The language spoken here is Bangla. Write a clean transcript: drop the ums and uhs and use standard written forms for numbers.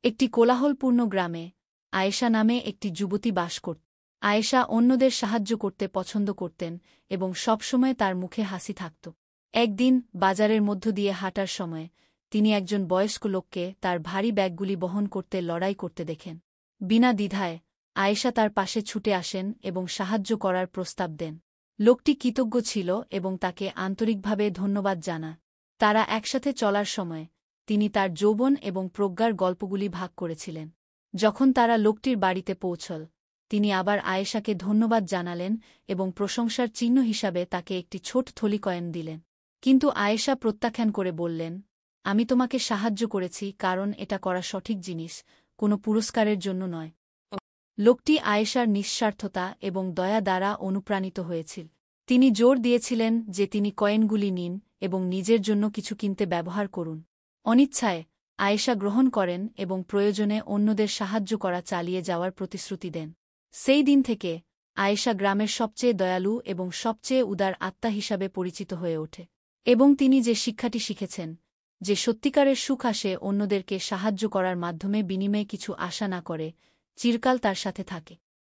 একটি কোলাহলপূর্ণ গ্রামে আয়েশা নামে একটি যুবতী বাস করত। আয়েশা অন্যদের সাহায্য করতে পছন্দ করতেন এবং সবসময় তার মুখে হাসি থাকত। একদিন বাজারের মধ্য দিয়ে হাঁটার সময় তিনি একজন বয়স্ক লোককে তার ভারী ব্যাগগুলি বহন করতে লড়াই করতে দেখেন। বিনা দ্বিধায় আয়েশা তার পাশে ছুটে আসেন এবং সাহায্য করার প্রস্তাব দেন। লোকটি কৃতজ্ঞ ছিল এবং তাকে আন্তরিকভাবে ধন্যবাদ জানা। তারা একসাথে চলার সময় তিনি তার যৌবন এবং প্রজ্ঞার গল্পগুলি ভাগ করেছিলেন। যখন তারা লোকটির বাড়িতে পৌঁছল, তিনি আবার আয়েশাকে ধন্যবাদ জানালেন এবং প্রশংসার চিহ্ন হিসাবে তাকে একটি ছোট থলি কয়েন দিলেন। কিন্তু আয়েশা প্রত্যাখ্যান করে বললেন, আমি তোমাকে সাহায্য করেছি কারণ এটা করা সঠিক জিনিস, কোনো পুরস্কারের জন্য নয়। লোকটি আয়েশার নিঃস্বার্থতা এবং দয়া দ্বারা অনুপ্রাণিত হয়েছিল। তিনি জোর দিয়েছিলেন যে তিনি কয়েনগুলি নিন এবং নিজের জন্য কিছু কিনতে ব্যবহার করুন। অনিচ্ছায় আয়েশা গ্রহণ করেন এবং প্রয়োজনে অন্যদের সাহায্য করা চালিয়ে যাওয়ার প্রতিশ্রুতি দেন। সেই দিন থেকে আয়েশা গ্রামের সবচেয়ে দয়ালু এবং সবচেয়ে উদার আত্মা হিসাবে পরিচিত হয়ে ওঠে। এবং তিনি যে শিক্ষাটি শিখেছেন, যে সত্যিকারের সুখ আসে অন্যদেরকে সাহায্য করার মাধ্যমে বিনিময়ে কিছু আশা না করে, চিরকাল তার সাথে থাকে।